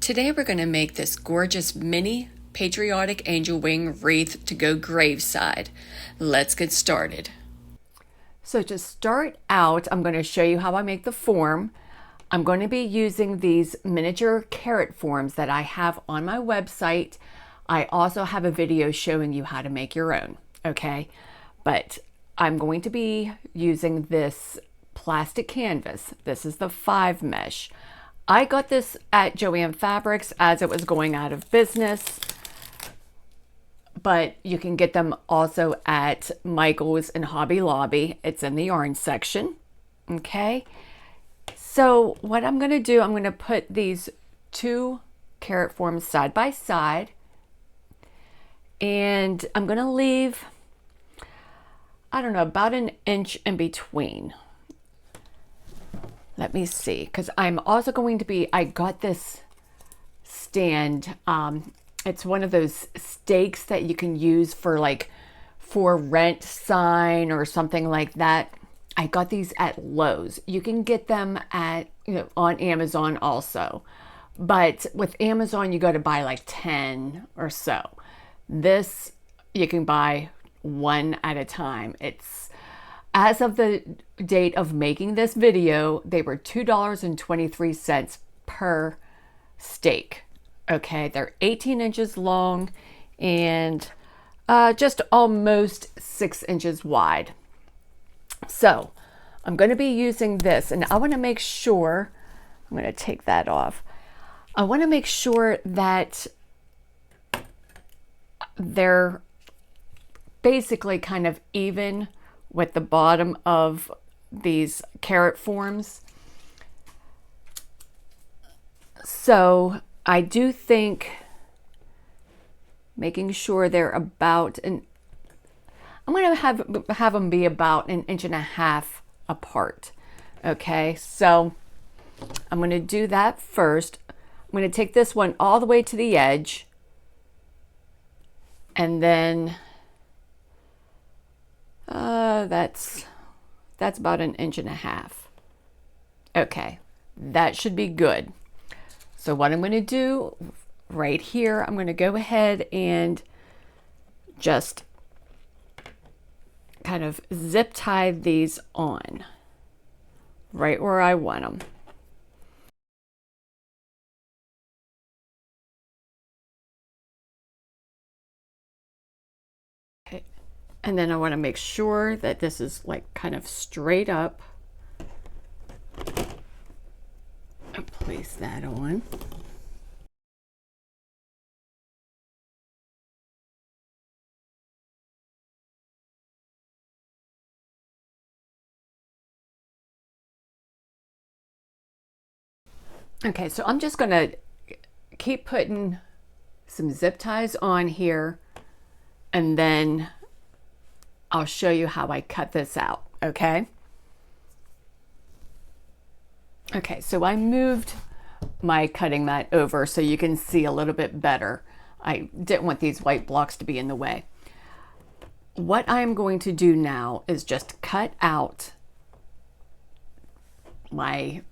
Today we're going to make this gorgeous mini Patriotic Angel Wing Wreath to go graveside. Let's get started. So to start out, I'm going to show you how I make the form. I'm going to be using these miniature carrot forms that I have on my website. I also have a video showing you how to make your own, okay? But I'm going to be using this plastic canvas. This is the 5 mesh. I got this at Joann Fabrics as it was going out of business, but you can get them also at Michael's and Hobby Lobby. It's in the yarn section, okay? So what I'm gonna do, I'm gonna put these 2 carrot forms side by side, and I'm gonna leave, I don't know, about an inch in between. Let me see, because I'm also going to be, I got this stand. It's one of those stakes that you can use for like for rent sign or something like that. I got these at Lowe's. You can get them at, on Amazon also. But with Amazon, you got to buy like 10 or so. This, you can buy 1 at a time. It's, as of the date of making this video, they were $2.23 per stake. Okay, they're 18 inches long and just almost 6 inches wide. So I'm going to be using this, and I want to make sure, I'm going to take that off. I want to make sure that they're basically kind of even with the bottom of these carrot forms. So I do think making sure they're about I'm going to have them be about 1.5 inches apart. Okay, so I'm going to do that first. I'm going to take this one all the way to the edge, and then that's about 1.5 inches. Okay, that should be good. So what I'm going to do right here, I'm going to go ahead and just kind of zip tie these on right where I want them. Okay. And then I want to make sure that this is like kind of straight up. I'll place that on. Okay, so I'm just gonna keep putting some zip ties on here, and then I'll show you how I cut this out, okay? Okay, so I moved my cutting mat over so you can see a little bit better. I didn't want these white blocks to be in the way. What I'm going to do now is just cut out my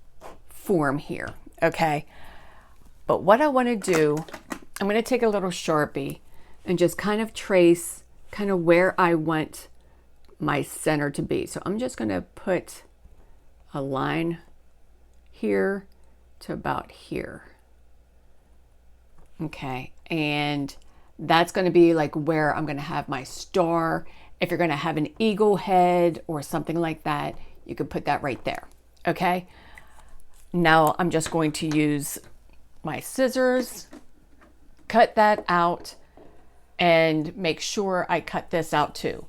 form here, okay? But what I want to do, I'm going to take a little Sharpie and just kind of trace kind of where I want my center to be. So I'm just going to put a line here to about here. Okay, and that's going to be like where I'm going to have my star. If you're going to have an eagle head or something like that, you can put that right there. Okay, now I'm just going to use my scissors, cut that out, and make sure I cut this out too.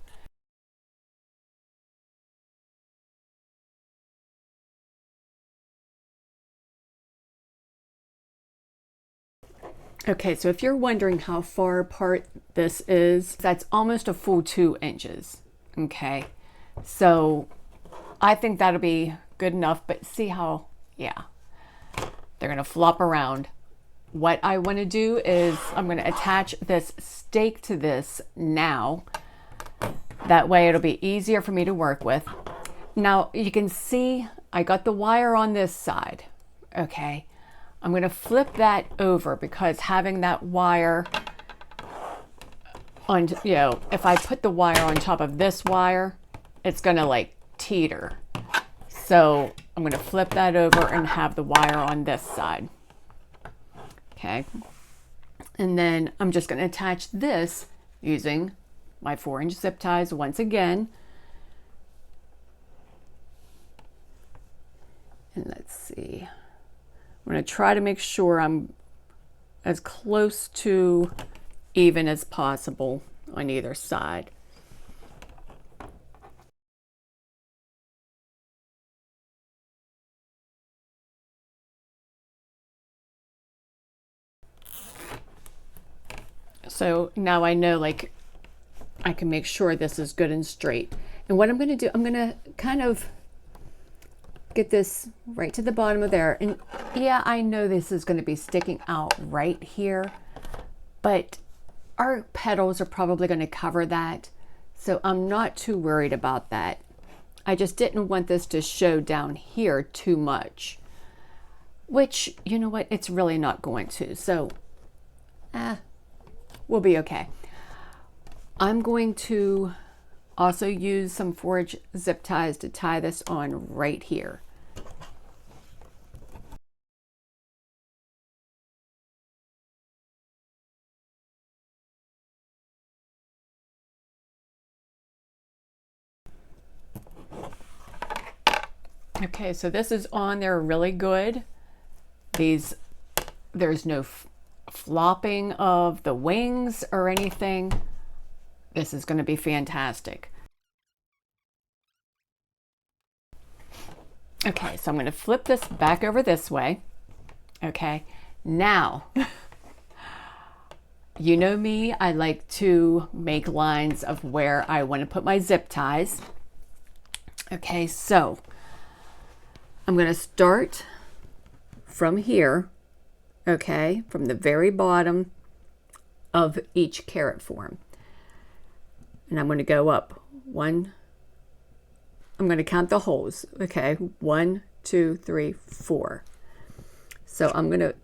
Okay, so if you're wondering how far apart this is, that's almost a full 2 inches. Okay, so I think that'll be good enough, but see how, yeah, they're gonna flop around. What I want to do is I'm going to attach this stake to this now. That way it'll be easier for me to work with. Now you can see I got the wire on this side. Okay, I'm going to flip that over because having that wire on, you know, if I put the wire on top of this wire, it's going to like teeter. So I'm going to flip that over and have the wire on this side. Okay. And then I'm just going to attach this using my 4-inch zip ties once again. And let's see. I'm going to try to make sure I'm as close to even as possible on either side. So now I know, like, I can make sure this is good and straight. And what I'm going to do, I'm going to kind of get this right to the bottom of there. And yeah, I know this is going to be sticking out right here, but our petals are probably going to cover that. So I'm not too worried about that. I just didn't want this to show down here too much, which, you know what, it's really not going to. So, we'll be okay. I'm going to also use some 4-inch zip ties to tie this on right here. Okay, so this is on there really good. There's no flopping of the wings or anything. This is going to be fantastic. Okay, so I'm going to flip this back over this way. Okay, now, you know me, I like to make lines of where I want to put my zip ties. Okay, so I'm going to start from here, okay, from the very bottom of each carrot form. And I'm going to go up one. I'm going to count the holes, okay, 1, 2, 3, 4. So I'm going to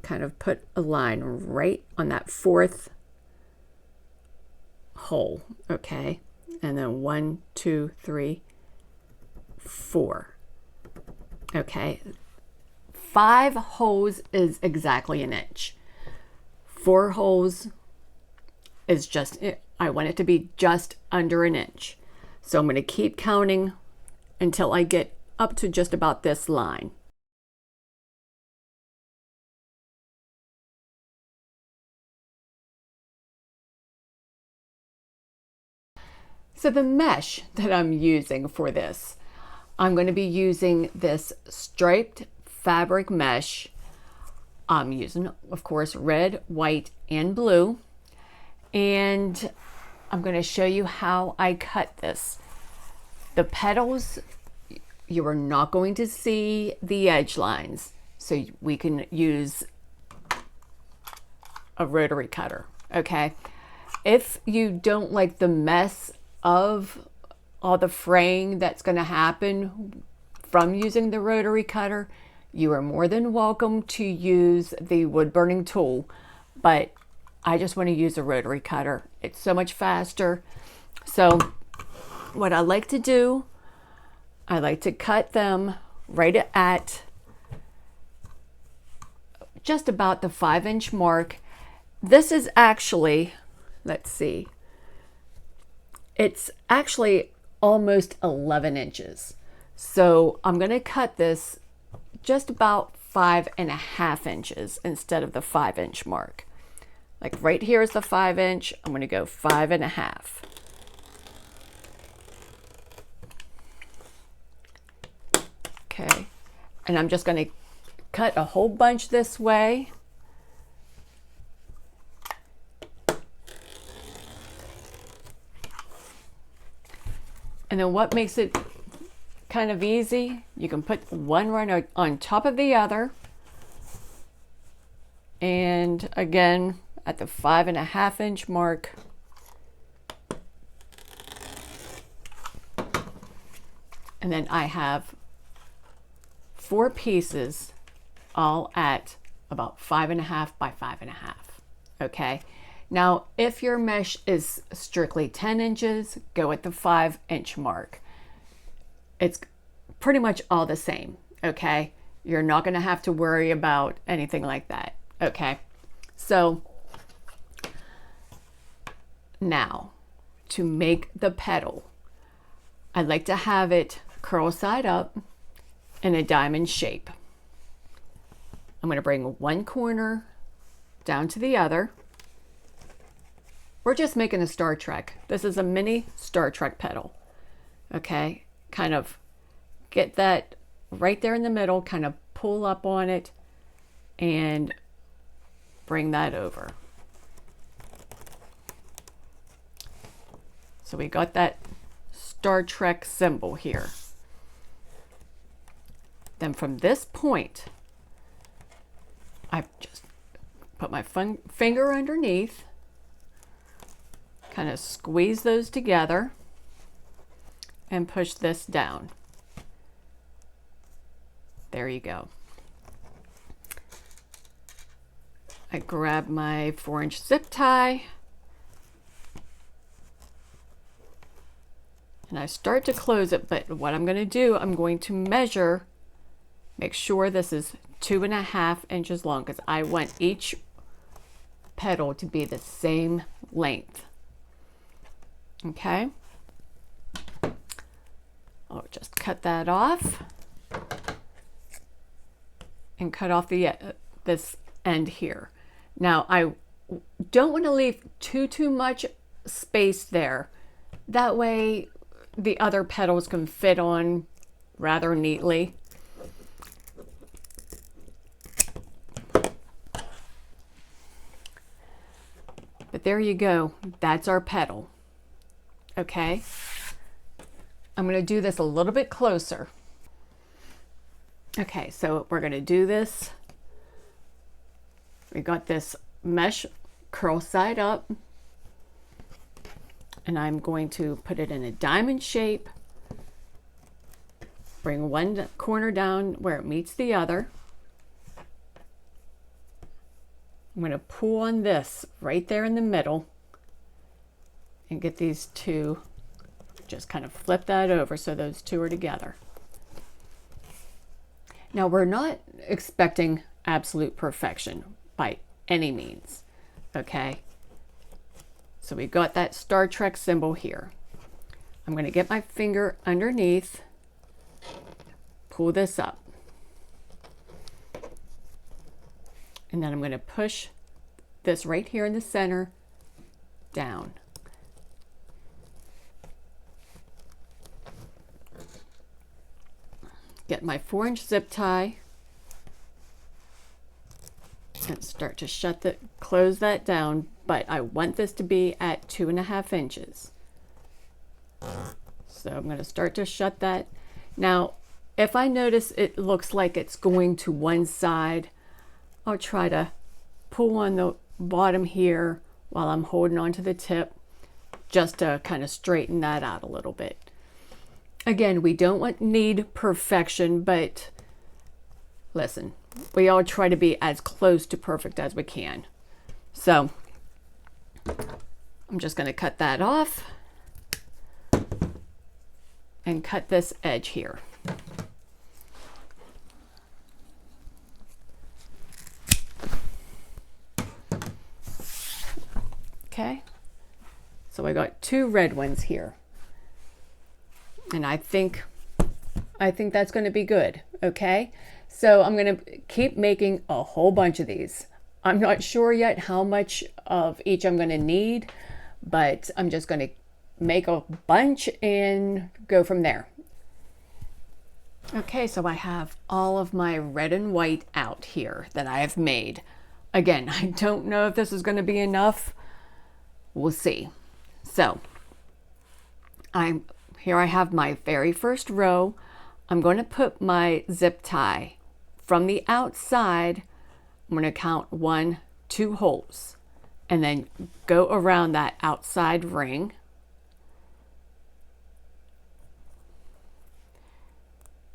kind of put a line right on that 4th hole, okay, and then 1, 2, 3, 4. Okay, 5 holes is exactly an inch. 4 holes is just, I want it to be just under an inch. So I'm going to keep counting until I get up to just about this line. So the mesh that I'm using for this, I'm going to be using this striped fabric mesh. I'm using, of course, red, white, and blue. And I'm going to show you how I cut this. The petals, you are not going to see the edge lines. So we can use a rotary cutter, okay? If you don't like the mess of all the fraying that's going to happen from using the rotary cutter, you are more than welcome to use the wood burning tool, but I just want to use a rotary cutter. It's so much faster. So what I like to do, I like to cut them right at just about the 5-inch mark. This is actually, let's see, it's actually almost 11 inches. So I'm going to cut this just about 5.5 inches instead of the 5-inch mark. Like right here is the 5-inch. I'm going to go 5.5. Okay. And I'm just going to cut a whole bunch this way. And then what makes it kind of easy, you can put one right on top of the other. And again, at the 5.5-inch mark, and then I have 4 pieces all at about 5.5 by 5.5. Okay. Now, if your mesh is strictly 10 inches, go at the 5-inch mark. It's pretty much all the same. Okay. You're not going to have to worry about anything like that. Okay. So now to make the petal, I like to have it curl side up in a diamond shape. I'm going to bring one corner down to the other. We're just making a Star Trek. This is a mini Star Trek petal. Okay, kind of get that right there in the middle, kind of pull up on it and bring that over. So we got that Star Trek symbol here. Then from this point, I just put my finger underneath, kind of squeeze those together and push this down. There you go. I grab my 4-inch zip tie and I start to close it, but what I'm going to do, I'm going to measure, make sure this is 2.5 inches long because I want each petal to be the same length. Okay. I'll just cut that off and cut off the this end here. Now I don't want to leave too much space there. That way the other petals can fit on rather neatly. But there you go. That's our petal. Okay. I'm going to do this a little bit closer. Okay, so we're going to do this. We got this mesh curl side up. And I'm going to put it in a diamond shape. Bring one corner down where it meets the other. I'm going to pull on this right there in the middle and get these two, just kind of flip that over so those two are together. Now we're not expecting absolute perfection by any means, okay? So we got that Star Trek symbol here. I'm going to get my finger underneath, pull this up. And then I'm going to push this right here in the center down. Get my 4-inch zip tie and start to close that down, but I want this to be at 2.5 inches. So I'm going to start to shut that. Now, if I notice it looks like it's going to one side, I'll try to pull on the bottom here while I'm holding on to the tip, just to kind of straighten that out a little bit. Again, we don't need perfection, but listen, we all try to be as close to perfect as we can. So I'm just going to cut that off and cut this edge here. Okay, so I got 2 red ones here. And I think that's going to be good. Okay, so I'm going to keep making a whole bunch of these. I'm not sure yet how much of each I'm going to need, but I'm just going to make a bunch and go from there. Okay, so I have all of my red and white out here that I have made. Again, I don't know if this is going to be enough. We'll see. So here I have my very first row. I'm going to put my zip tie from the outside. I'm going to count 1, 2 holes and then go around that outside ring.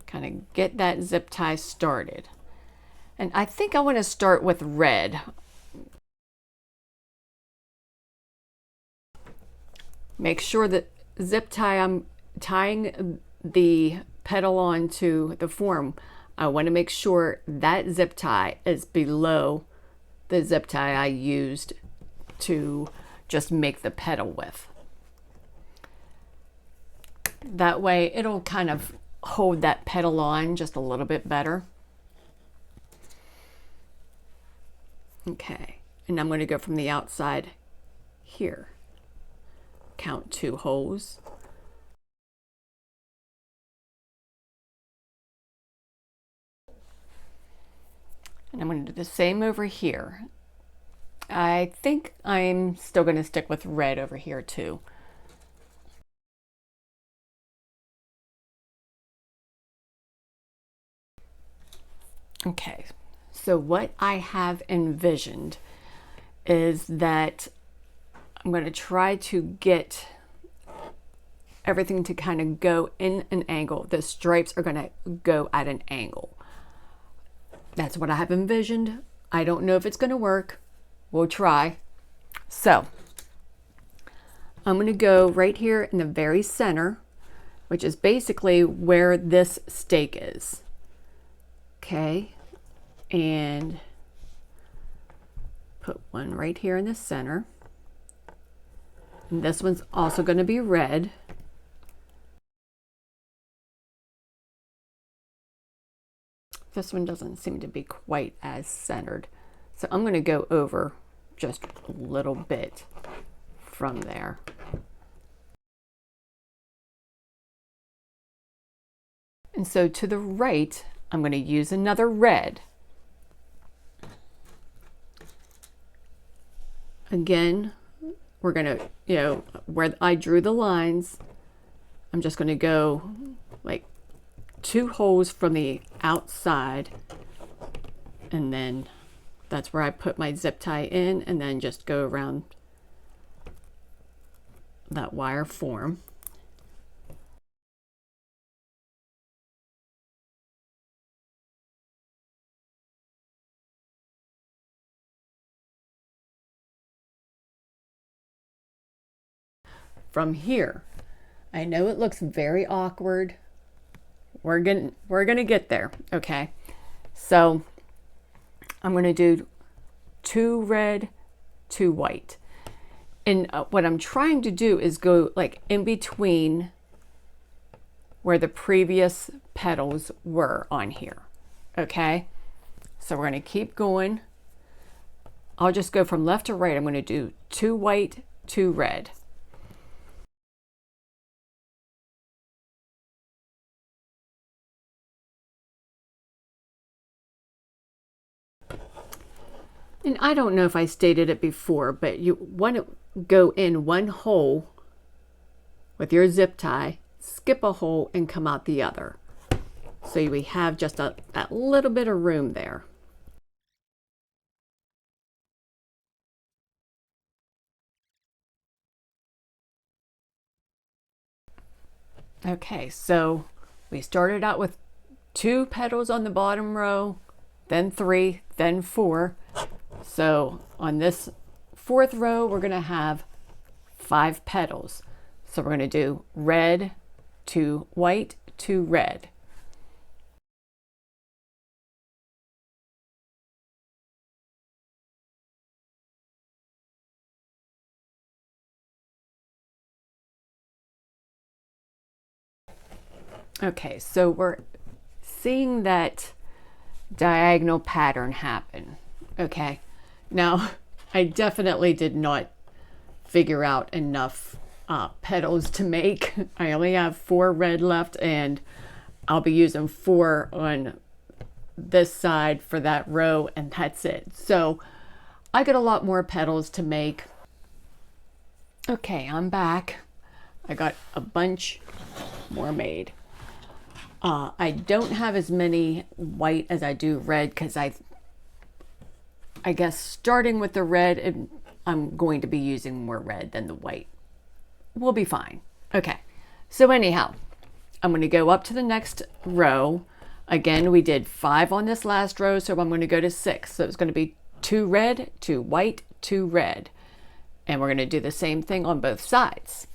Kind of get that zip tie started. And I think I want to start with red. Make sure that zip tie, I'm tying the petal onto the form. I want to make sure that zip tie is below the zip tie I used to just make the petal with. That way it'll kind of hold that petal on just a little bit better. Okay, and I'm going to go from the outside here. Count 2 holes. And I'm going to do the same over here. I think I'm still going to stick with red over here too. Okay, so what I have envisioned is that I'm going to try to get everything to kind of go in an angle. The stripes are going to go at an angle. That's what I have envisioned. I don't know if it's going to work. We'll try. So I'm going to go right here in the very center, which is basically where this stake is. Okay, and put one right here in the center. And this one's also going to be red. This one doesn't seem to be quite as centered. So I'm going to go over just a little bit from there. And so to the right, I'm going to use another red. Again, we're going to, where I drew the lines, I'm just going to go like 2 holes from the outside, and then that's where I put my zip tie in, and then just go around that wire form. From here, I know it looks very awkward. We're gonna get there, okay? So I'm gonna do 2 red, 2 white. And what I'm trying to do is go like in between where the previous petals were on here, okay? So we're gonna keep going. I'll just go from left to right. I'm gonna do 2 white, 2 red. And I don't know if I stated it before, but you want to go in 1 hole with your zip tie, skip a hole, and come out the other. So we have just that little bit of room there. Okay, so we started out with 2 petals on the bottom row, then 3, then 4. So on this 4th row, we're going to have 5 petals. So we're going to do red, 2 white, 2 red. Okay, so we're seeing that diagonal pattern happen. Okay, now I definitely did not figure out enough petals to make. I only have 4 red left, and I'll be using 4 on this side for that row, and that's it. So I got a lot more petals to make. Okay, I'm back. I got a bunch more made. I don't have as many white as I do red, because I guess starting with the red, I'm going to be using more red than the white. We'll be fine. Okay, so anyhow, I'm going to go up to the next row. Again, we did 5 on this last row, so I'm going to go to 6. So it's going to be 2 red, 2 white, 2 red. And we're going to do the same thing on both sides.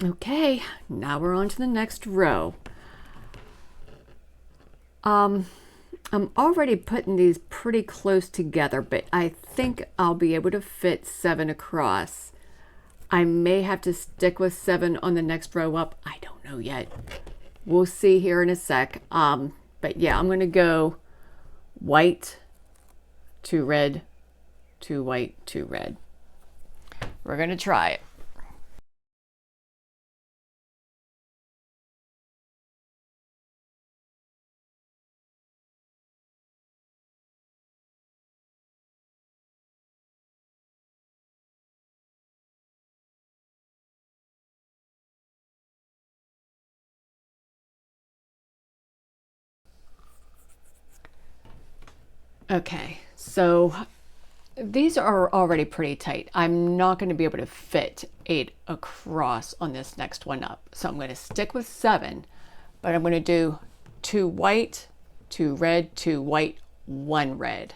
Okay, now we're on to the next row. I'm already putting these pretty close together, but I think I'll be able to fit 7 across. I may have to stick with 7 on the next row up. I don't know yet. We'll see here in a sec. But yeah, I'm going to go white, 2 red, 2 white, 2 red. We're going to try it. Okay, so these are already pretty tight. I'm not going to be able to fit 8 across on this next one up. So I'm going to stick with 7, but I'm going to do 2 white, 2 red, 2 white, 1 red.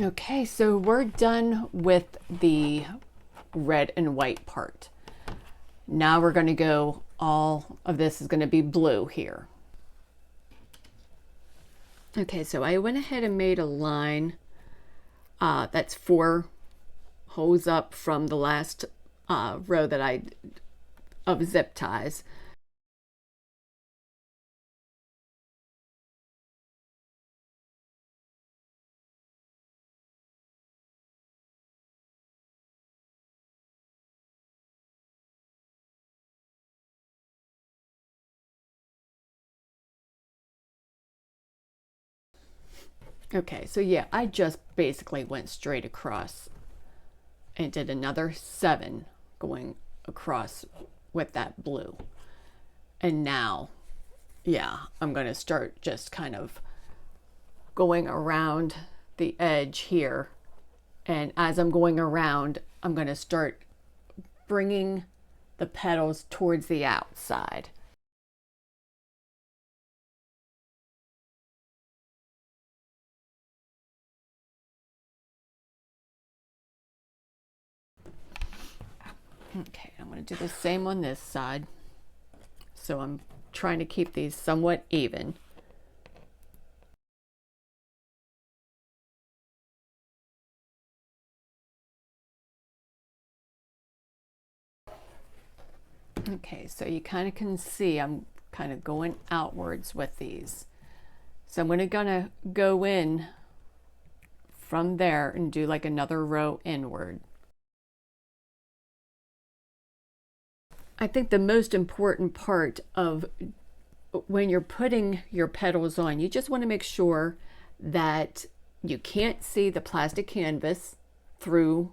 Okay, so we're done with the red and white part. Now we're going to go, all of this is going to be blue here. Okay, so I went ahead and made a line that's 4 holes up from the last row that I of zip ties. Okay, so yeah, I just basically went straight across and did another 7 going across with that blue. And now, yeah, I'm going to start just kind of going around the edge here. And as I'm going around, I'm going to start bringing the petals towards the outside. Okay, I'm going to do the same on this side. So I'm trying to keep these somewhat even. Okay, so you kind of can see I'm kind of going outwards with these. So I'm gonna go in from there and do like another row inward. I think the most important part of when you're putting your petals on, you just want to make sure that you can't see the plastic canvas through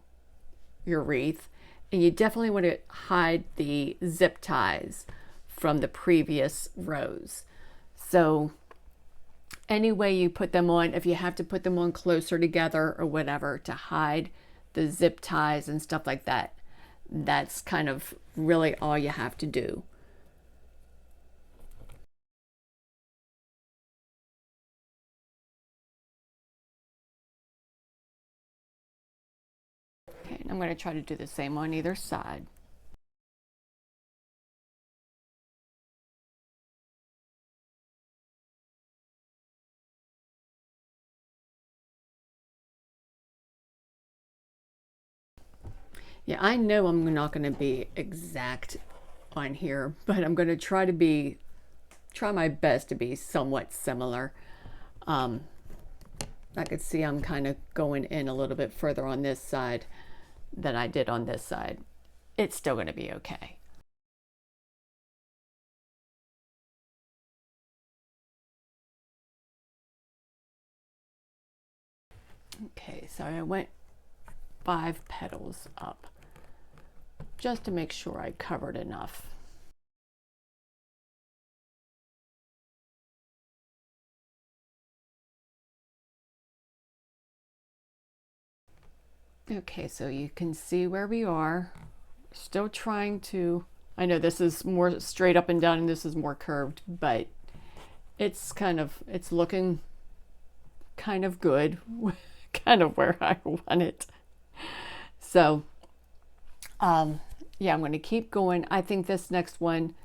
your wreath, and you definitely want to hide the zip ties from the previous rows. So any way you put them on, if you have to put them on closer together or whatever to hide the zip ties and stuff like that, that's kind of really all you have to do. Okay, and I'm going to try to do the same on either side. Yeah, I know I'm not going to be exact on here, but I'm going to try my best to be somewhat similar. I could see I'm kind of going in a little bit further on this side than I did on this side. It's still going to be okay. Okay, so I went 5 petals up just to make sure I covered enough. Okay, so you can see where we are. Still trying to, I know this is more straight up and down and this is more curved, but it's looking kind of good, kind of where I want it. So, yeah, I'm going to keep going. I think this next one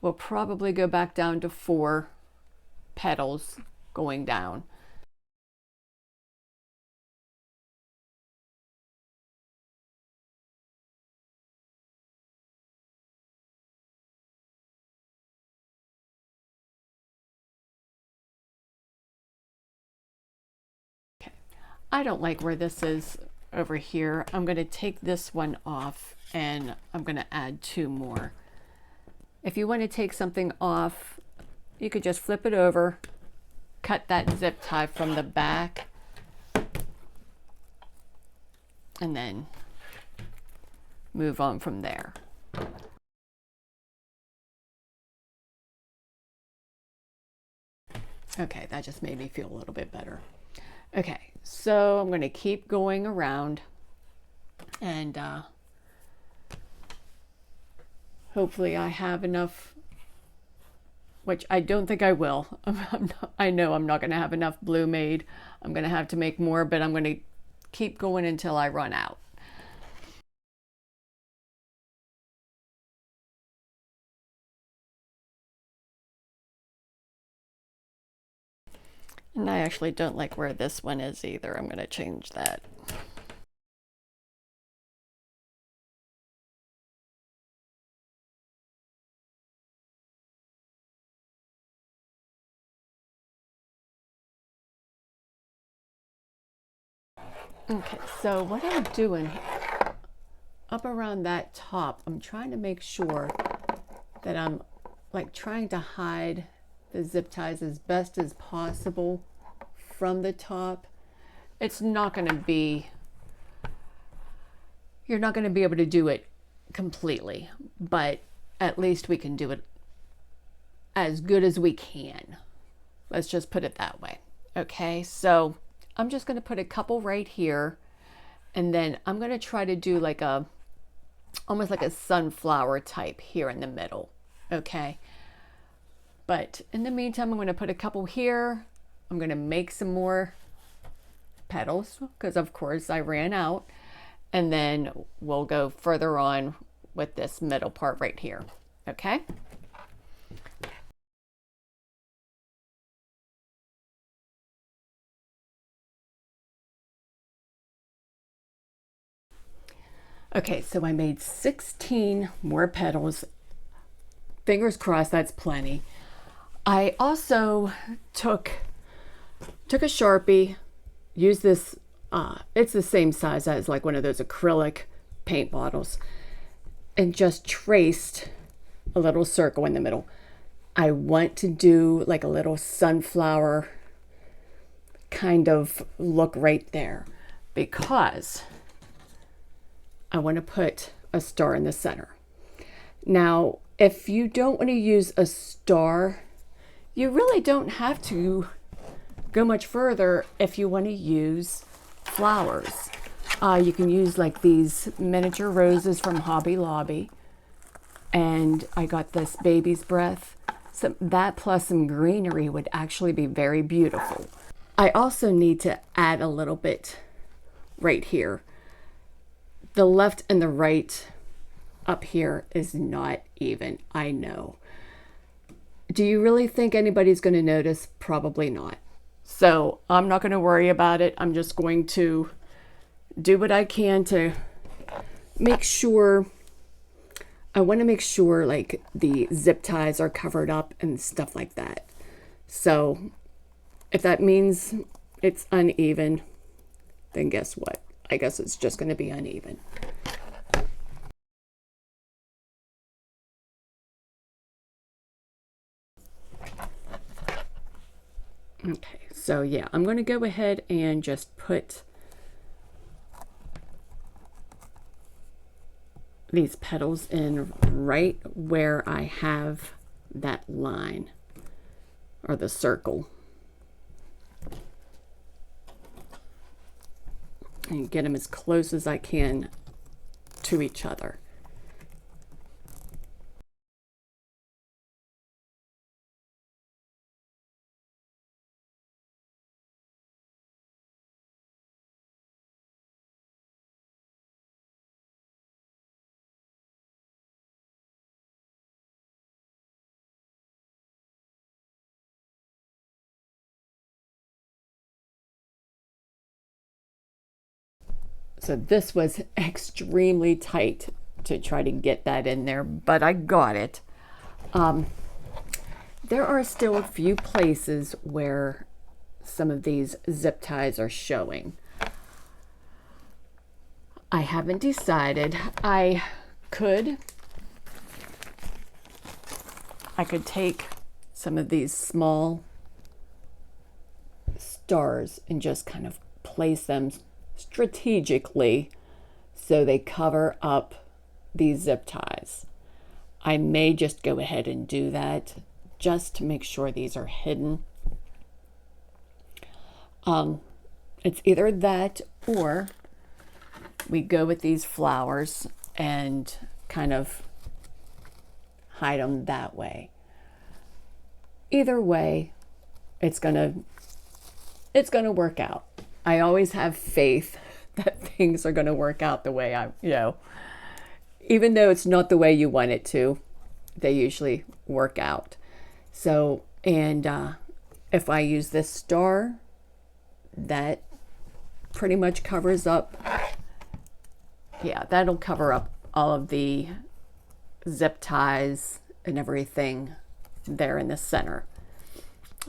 will probably go back down to 4 petals going down. I don't like where this is over here. I'm going to take this one off and I'm going to add 2 more. If you want to take something off, you could just flip it over, cut that zip tie from the back, and then move on from there. Okay, that just made me feel a little bit better. Okay, so I'm going to keep going around and hopefully I have enough, which I don't think I will. I know I'm not going to have enough blue made. I'm going to have to make more, but I'm going to keep going until I run out. And I actually don't like where this one is either. I'm going to change that. Okay, so what I'm doing up around that top, I'm trying to make sure that I'm like trying to hide the zip ties as best as possible from the top. It's not going to be, you're not going to be able to do it completely, but at least we can do it as good as we can. Let's just put it that way. Okay, so I'm just going to put a couple right here, and then I'm going to try to do like a, almost like a sunflower type here in the middle. Okay, but in the meantime, I'm going to put a couple here. I'm going to make some more petals because of course I ran out, and then we'll go further on with this middle part right here. Okay. Okay, so I made 16 more petals. Fingers crossed that's plenty. I also took a Sharpie, used this, it's the same size as like one of those acrylic paint bottles, and just traced a little circle in the middle. I want to do like a little sunflower kind of look right there because I want to put a star in the center. Now, if you don't want to use a star, you really don't have to go much further if you want to use flowers. You can use like these miniature roses from Hobby Lobby. And I got this baby's breath. So that plus some greenery would actually be very beautiful. I also need to add a little bit right here. The left and the right up here is not even, I know. Do you really think anybody's going to notice? Probably not. So I'm not going to worry about it. I'm just going to do what I can to make sure, I want to make sure like the zip ties are covered up and stuff like that. So if that means it's uneven, then guess what? I guess it's just going to be uneven. Okay, so yeah, I'm going to go ahead and just put these petals in right where I have that line or the circle. And get them as close as I can to each other. So this was extremely tight to try to get that in there, but I got it. There are still a few places where some of these zip ties are showing. I haven't decided. I could take some of these small stars and just kind of place them strategically so they cover up these zip ties. I may just go ahead and do that just to make sure these are hidden. It's either that or we go with these flowers and kind of hide them that way. Either way, it's gonna work out. I always have faith that things are gonna work out the way even though it's not the way you want it to, they usually work out. So, and if I use this star, that pretty much covers up, yeah, that'll cover up all of the zip ties and everything there in the center.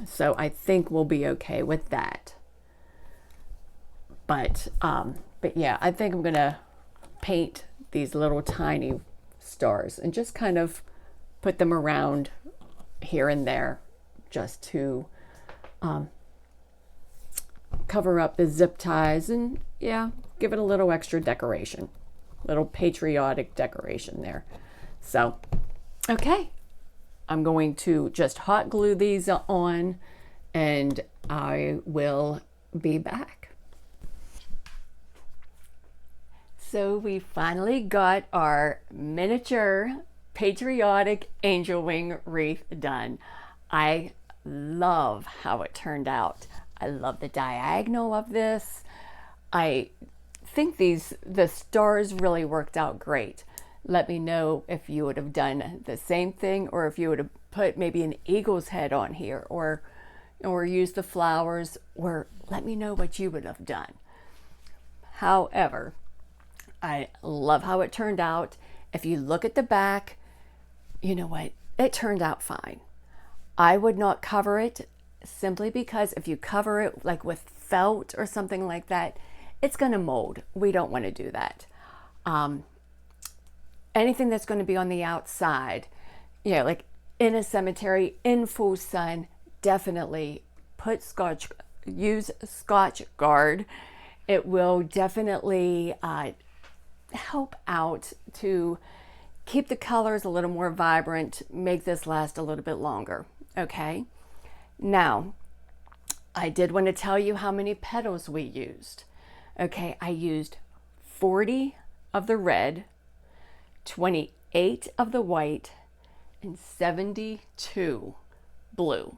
So I think we'll be okay with that. But yeah, I think I'm gonna paint these little tiny stars and just kind of put them around here and there just to cover up the zip ties and yeah, give it a little extra decoration, little patriotic decoration there. So, okay, I'm going to just hot glue these on and I will be back. So we finally got our miniature Patriotic Angel Wing Wreath done. I love how it turned out. I love the diagonal of this. I think the stars really worked out great. Let me know if you would have done the same thing or if you would have put maybe an eagle's head on here or use the flowers, or let me know what you would have done. However, I love how it turned out. If you look at the back, you know what? It turned out fine. I would not cover it simply because if you cover it like with felt or something like that, it's going to mold. We don't want to do that. Anything that's going to be on the outside, like in a cemetery, in full sun, definitely use Scotch Guard. It will definitely help out to keep the colors a little more vibrant, make this last a little bit longer. Okay, now I did want to tell you how many petals we used. Okay, I used 40 of the red, 28 of the white, and 72 blue.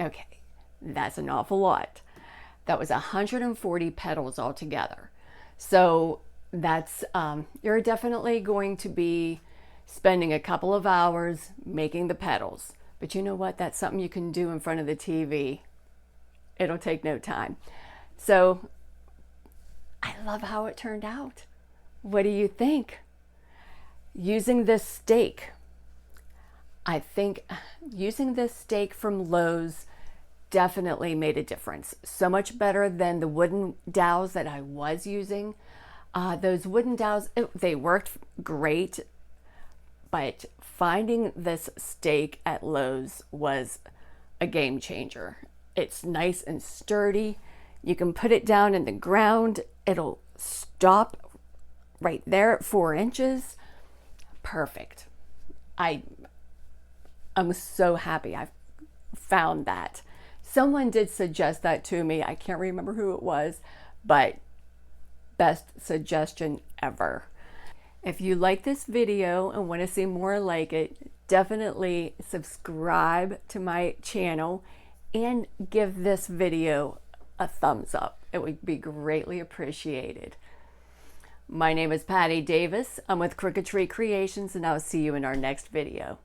Okay, that's an awful lot. That was 140 petals altogether. So that's you're definitely going to be spending a couple of hours making the petals, but you know what, that's something you can do in front of the TV. It'll take no time. So I love how it turned out. What do you think? Using this stake, I think using this stake from Lowe's definitely made a difference. So much better than the wooden dowels that I was using. Those wooden dowels, they worked great, but finding this stake at Lowe's was a game changer. It's nice and sturdy. You can put it down in the ground. It'll stop right there at 4 inches. Perfect. I'm so happy I found that. Someone did suggest that to me. I can't remember who it was, but best suggestion ever. If you like this video and want to see more like it, definitely subscribe to my channel and give this video a thumbs up. It would be greatly appreciated. My name is Patty Davis. I'm with Crooked Tree Creations, and I'll see you in our next video.